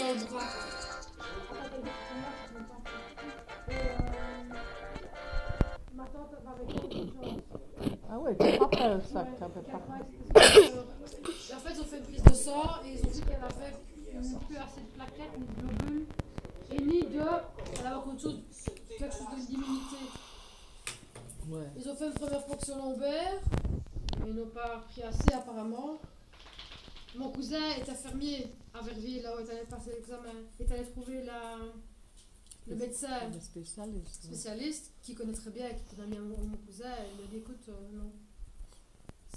dans le bras. Ma tante m'avait dit quelque chose. Ah ouais, tu te rappelles ça Ouais, que t'avais qu'elle pas. croyait que c'était en fait, ils ont fait une prise de sang et ils ont vu qu'elle avait plus assez de plaquettes, ni de globules, et ni de. Elle avait quelque chose d'immunité. Ouais. Ils ont fait une première ponction lombaire, mais ils n'ont pas pris assez apparemment. Mon cousin est infirmier à Verviers, là où il allait passer l'examen. Il est allé trouver le médecin Le spécialiste. spécialiste qui connaît très bien, qui connaît bien mon cousin. Il lui a dit écoute, non,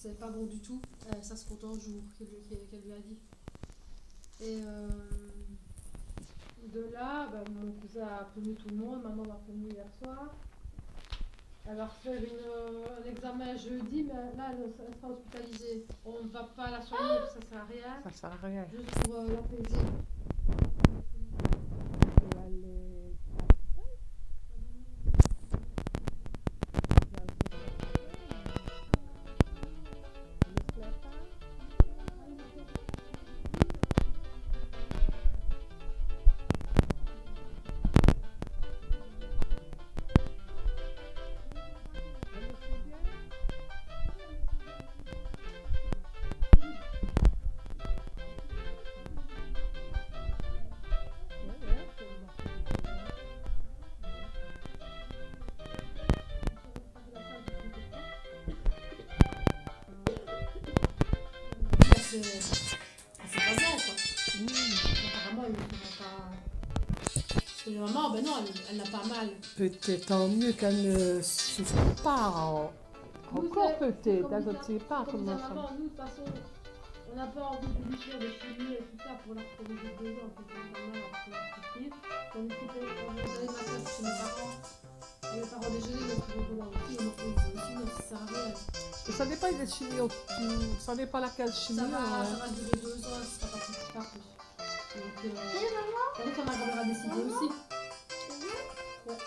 c'est pas bon du tout. Ça se compte en jours qu'elle lui a dit. Et de là, mon cousin a prévenu tout le monde. Maman m'a prévenu hier soir. Elle va refaire un examen jeudi, mais là, elle sera hospitalisée. On ne va pas la soigner, ça sert à rien. Ça sert à rien. Juste pour l'apaiser. C'est pas bien quoi. Apparemment, il ne va pas. Parce que maman, ben non, elle n'a pas mal. Peut-être tant mieux qu'elle ne souffre pas. Encore peut-être, je ne sais pas comment ça. Maman, nous, de toute façon, on n'a pas envie de lui faire des chimie et tout ça pour la protéger de 2 ans. Parce que maman, elle va souffrir. Donc, quand vous allez ma soeur chez mes parents, et mes parents déjeuner, donc ils vont là aussi, ils m'ont pris des chimie, ça sert à rien. Ça dépend des chimios. Ça dépend laquelle chimie. Ça va durer 2 ans, ça sera pas plus tard. Donc, ça ma grand-mère a décidé aussi. Ouais.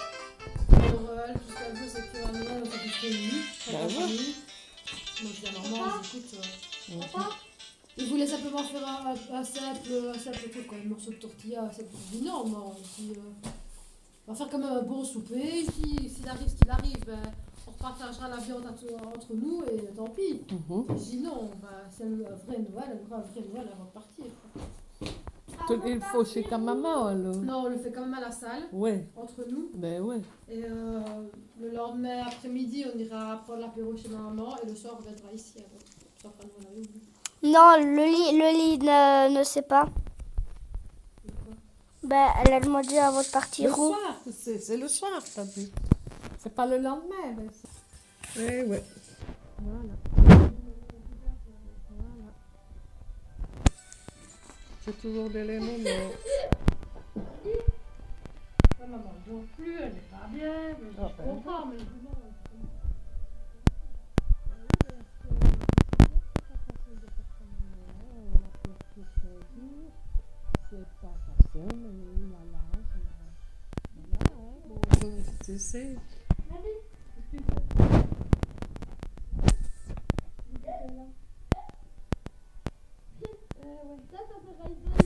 Alors, elle, tout ce qu'elle veut, c'est qu'à un moment, elle se fait réunir. Moi, je dis à maman, écoute, il voulait simplement faire un simple truc, quoi, un morceau de tortilla, un simple. Je dis non, moi, on va faire quand même un bon souper. S'il arrive ce qu'il arrive, on partagera la viande entre nous et tant pis. Je dis non, c'est un vrai Noël, avant de partir. Il faut chez ta maman alors. Non, on le fait quand même à la salle, entre nous. Ben ouais. Et le lendemain après-midi, on ira prendre l'apéro chez ma maman et le soir, on viendra ici. Alors. Non, le lit ne sait pas. Elle a demandé avant de partir le soir, c'est le soir, t'as dit. C'est pas le lendemain. Mais ouais. Voilà. C'est toujours des lemons, mais. Maman ne dort plus, elle n'est pas bien, mais je comprends, mais C'est pas facile, mais il a l'âge. Voilà, tu sais.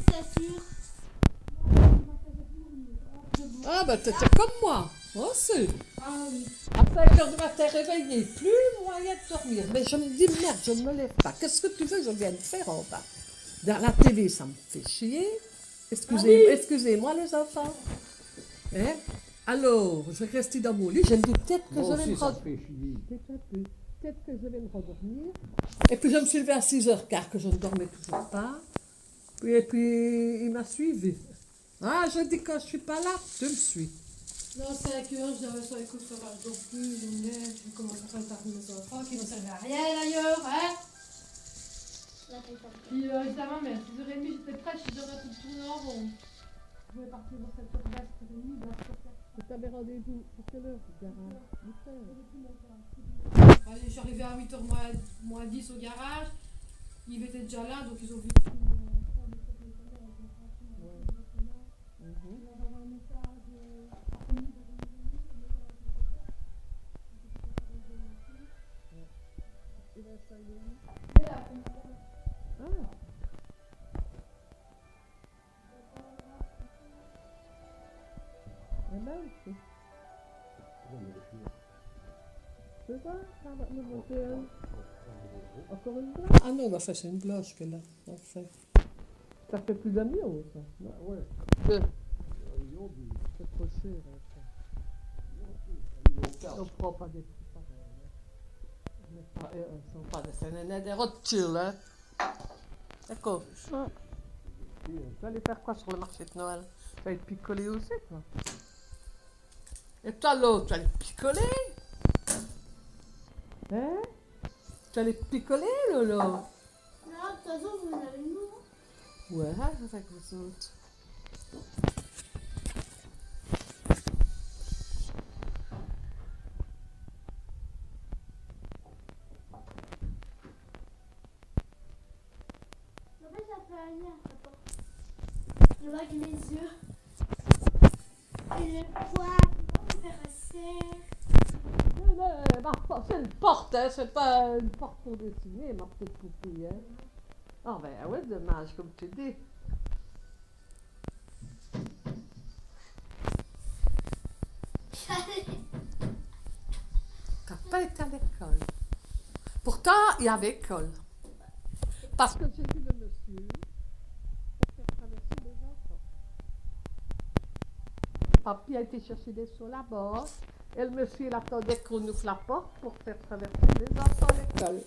C'est sûr. Ah bah t'étais comme moi, aussi. Après 5 heures du matin réveillée, plus moyen de dormir. Mais je me dis merde, je ne me lève pas. Qu'est-ce que tu veux, je viens de faire en bas. Dans la télé, ça me fait chier. Excusez-moi les enfants. Hein? Alors, je reste dans mon lit, je me dis peut-être que je vais me rendormir. Peut-être que je vais me rendormir. Et puis je me suis levée à 6h15 que je ne dormais toujours pas. Et puis il m'a suivi. Ah, je dis quand je ne suis pas là, tu me suis. non, c'est à que je dirais ça, écoute, ça va, je dors plus, je me lève, je commence à faire le taf de mes enfants qui ne servent à rien d'ailleurs, hein. Puis évidemment, mais à 6h30, j'étais prête, je devrais tout tourner en rond. Je voulais partir dans cette heure basse, 7h30, Tu avais rendez-vous pour quelle heure, garage? 8h. Allez, je suis arrivée à 8h moins 10 au garage. Yves était déjà là, donc ils ont vu. ici. C'est ça, ça va nous monter un. Encore une blanche? Ah non, bah ça c'est une blanche qu'elle a. Enfin. Ça fait plus d'un million, ça. Ah ouais. Deux. C'est trop cher. On ne prend pas des prix pareils. Ce ne sont pas des rotules, hein. D'accord. Tu vas aller faire quoi sur le marché de Noël? Tu vas être picolé aussi, toi. Et toi, l'autre, tu vas aller picoler? Hein? Tu vas aller picoler, Lolo? Non, de toute façon, vous avez nous. Ouais, avec vous autres. En fait, ça fait un lien, ça porte. Je vois que les yeux. Et le poids, comment faire assez. C'est une porte, hein, c'est pas une porte pour dessiner, ma petite poupée. Hein. Ah ben ouais, dommage, comme tu dis. T'as pas été à l'école. Pourtant, il y avait école. Parce que j'ai vu le monsieur pour faire traverser les enfants. Papy a été chercher des sous là-bas. Et le monsieur, il attendait qu'on ouvre la porte pour faire traverser les enfants à l'école.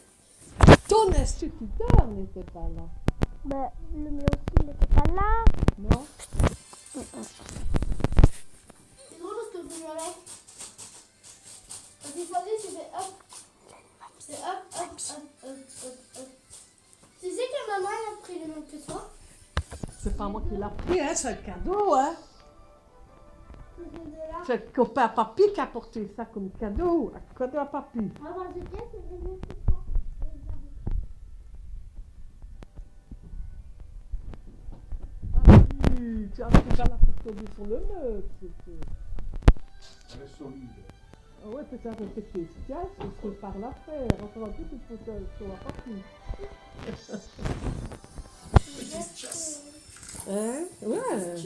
Ton instituteur n'était pas là. Bah, le mien aussi, il n'était pas là. Non? C'est drôle parce que vous l'avez. Parce qu'il fallait, tu fais hop. C'est hop, hop, hop, hop, hop, hop. Tu sais que maman elle a pris le même que toi? C'est pas moi qui l'ai pris, hein, c'est un cadeau, hein. C'est de là. C'est le copain à papy qui a porté ça comme cadeau. Un cadeau à papy. Maman, je dis, c'est le même que toi. Oui, tu as déjà la faire tomber sur le meuble. Elle est solide. Ah ouais, peut-être avec tes efficace, on se prépare l'affaire. Encore un peu, tu peux sur la papy. Hein? Ouais.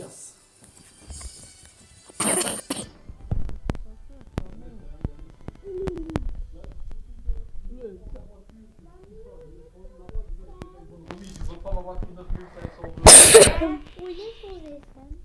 Oui, tu veux pas ma voiture 9500 €. Oui, il faut les femmes.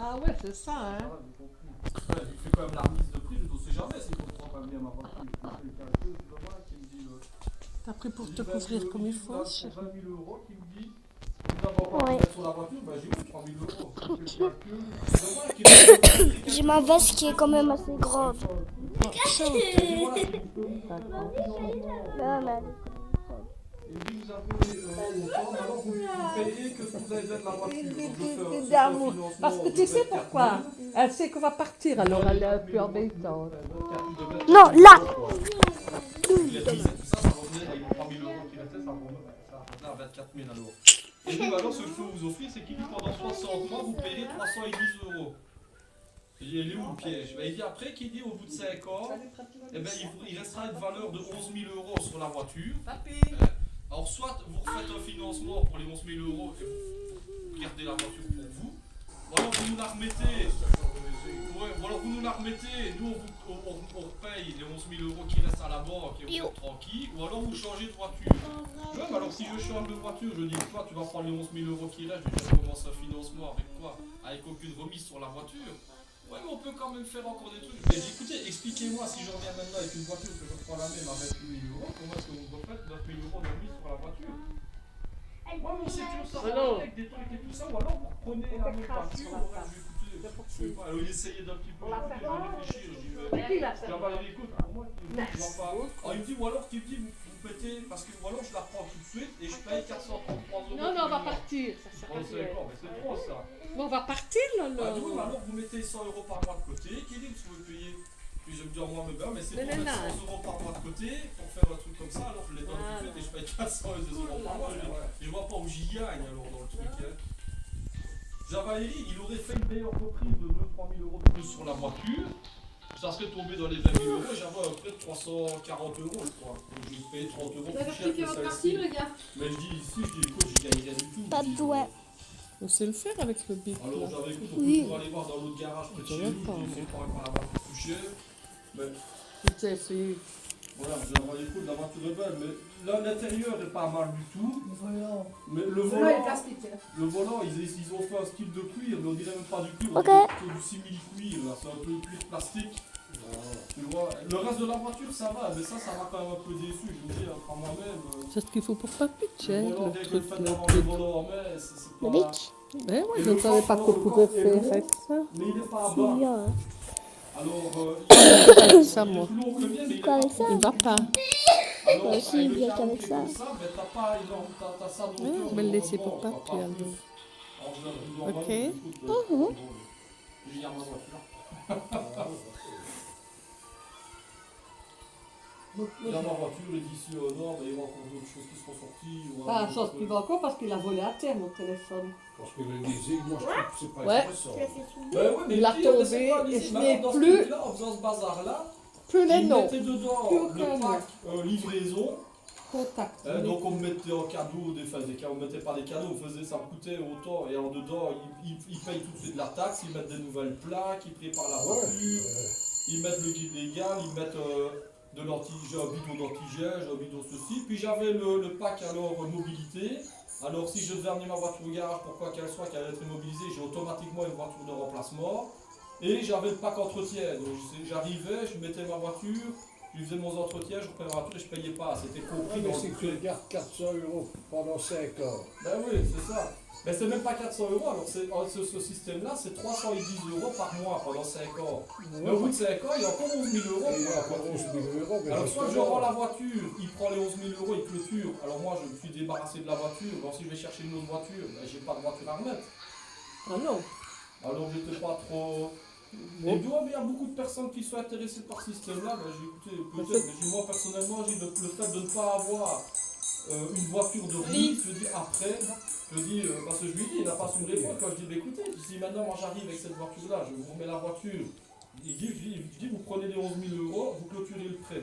Ah ouais, c'est ça, hein. Ah, j'ai compris. Ouais, il fait quand même la remise de prix, je ne sais jamais s'il comprend pas bien ma voiture. Il fait le calcul, tu vas voir, qui me dit T'as pris pour te couvrir comme il faut. 20 000 €, qui me dit, tu vas pas mettre sur la voiture, ben j'ai eu 3 000 €. Il fait le calcul, tu vas voir qu'il me dit, J'ai ma veste qui est quand même assez grande. il me dit, vous avez autant, mais alors vous payez que ce que vous avez besoin de la voiture. Donc, je fais un financement Parce que tu de sais 24 000. pourquoi? Elle sait qu'on va partir, alors elle est un peu embêtante. Non, là. Il a dit, tout ça, ça revenait avec les 3 000 € qu'il restait, ça revenait à 24 000 alors. Et nous, alors, ce qu'il faut vous offrir, c'est qu'il dit pendant 60 mois, vous payez 310 €. J'ai dit, il est où le piège? Ben, il dit après qu'il dit au bout de 5 ans, eh ben, il restera une valeur de 11 000 € sur la voiture. Alors, soit vous refaites un financement pour les 11 000 € et vous gardez la voiture pour vous, ou alors vous nous la remettez. Ouais, ou alors vous nous la remettez, nous on repaye les 11 000 € qui restent à la banque et vous êtes tranquille, ou alors vous changez de voiture. Ouais, mais alors si je change de voiture, je dis toi tu vas prendre les 11 000 € qui restent, je vais commencer un financement avec quoi? Avec aucune remise sur la voiture. Ouais, mais on peut quand même faire encore des trucs. Mais écoutez, expliquez-moi si je reviens maintenant avec une voiture que je reprends la même à 28 000 €, comment est-ce que vous refaites 9 000 € de remise sur la voiture? Ouais, mais c'est toujours ça, avec des trucs et tout ça, ou alors vous reprenez la même voiture, alors il essayait d'un petit peu, je vais réfléchir, je dis, Valérie, écoute, pour moi, tu vas pas. Alors il me dit, ou alors tu me dis, vous pétez, parce que, ou alors je la prends tout de suite et je paye 433 €. Non, on va partir, ça sert à C'est rien. d'accord, mais c'est trop ça. Mais on va partir, là, Ah, là. oui, mais alors vous mettez 100 € par mois de côté, qui dit que vous payez. Puis je me dis, moi, mais c'est pour mettre 100 € par mois de côté pour faire un truc comme ça, alors je les donne tout de suite et je paye 400 € par mois. Je vois pas où j'y gagne alors dans le truc. Hein. Valérie, il aurait fait une meilleure reprise de 2-3 000 € de plus sur la voiture. ça serait tombé dans les 20 000 euros, j'avais près de 340 euros, je crois. Donc j'ai payé 30 euros Vous avez plus cher rectifié que votre celle-ci. partie, les gars? Mais je dis ici, je dis écoute, j'y gagne rien du tout. Pas de doigt. On sait le faire avec le bic. Alors là. j'avais écoute, on Oui. peut toujours aller voir dans l'autre garage près de Je chez savais nous, pas, je dis moi. c'est pas la voiture plus chère. Mais Tiens, c'est- voilà, j'avais écoute, la voiture est belle, mais là l'intérieur est pas mal du tout. Voilà. Mais le Celle-là, elle est volant, plastique. Hein. le volant, ils ont fait un style de cuir, mais on dirait même pas du cuir, Ok. on dirait plutôt du simili-cuir, là, c'est un peu cuir plastique. Tu vois, le reste de la voiture ça va, mais ça m'a quand même un peu déçu, je vous dis, par moi-même. c'est ce qu'il faut pour papy, Le tiens, volant, le rien que le truc fait là. d'avoir le volant en main, c'est Le pas... bic. Mais moi, Et je le ne savais pas coffre, qu'on le pouvait coffre est faire long. avec ça. Mais il est pas C'est bas. bien. Hein. Alors, Ça, il est moi. plus long que le mien, mais il est Quoi pas avec ça? Il va pas. Alors, Moi aussi, avec il le vient carreau qu'avec qui est ça. comme ça, mais t'as pas énorme, t'as ça de hauteur, Je vais le laisser pour normalement, papy, pas alors. plus. Alors, je dois Ok. vraiment, écoute, je garde ma voiture. Dans ma voiture, et d'ici au nord, il va y avoir encore d'autres choses qui seront sorties. ou Ah, un ça autre- se va encore parce qu'il a volé à terre mon téléphone. Parce que le leasing, moi je trouve que c'est pas Ouais. intéressant. Tu l'as fait soulever. Ben ouais, mais Il a pire, mais c'est tombé pas et l'idée. je Maintenant, n'ai dans ce plus- truc-là, en faisant ce bazar-là, Plus les ils noms. mettaient dedans Plus le aucun pack livraison. Contact. Donc on me mettait en cadeau, on me mettait pas des cadeaux, on faisait, ça me coûtait autant, et en dedans, ils payent tout de suite la taxe, ils mettent des nouvelles plaques, ils préparent la voiture, ils mettent le guide légal, ils mettent de j'ai un bidon d'antigel, j'ai un bidon ceci, puis j'avais le pack alors mobilité, alors si je devais amener ma voiture au garage, pour quoi qu'elle soit, qu'elle allait être immobilisée, j'ai automatiquement une voiture de remplacement, et j'avais le pack entretien, donc j'arrivais, je mettais ma voiture, je faisais mon entretien, je reprenais ma voiture et je payais pas, c'était compris Mais dans c'est le que tu regardes 400 € pendant 5 ans. Ben oui, c'est ça. Mais c'est même pas 400 euros, alors ce système-là, c'est 310 € par mois pendant 5 ans. Mais au bout de 5 ans, il y a encore 11 000 euros Et il y pour a la encore voiture. 11 000 €. mais Alors soit je justement, rends la voiture, il prend les 11 000 € et clôture. Alors moi, je me suis débarrassé de la voiture. Alors si je vais chercher une autre voiture, ben, j'ai pas de voiture à remettre. Ah non. Alors j'étais pas trop... Et il doit y avoir beaucoup de personnes qui sont intéressées par ce système-là. Ben, j'ai écouté peut-être, mais moi personnellement, j'ai le fait de ne pas avoir une voiture de vie, je veux dire après, je dis, parce que je lui dis, il n'a pas su me répondre quand je dis, bah, écoutez, si maintenant moi j'arrive avec cette voiture-là, je vous remets la voiture, je dis, vous prenez les 11 000 €, vous clôturez le prêt.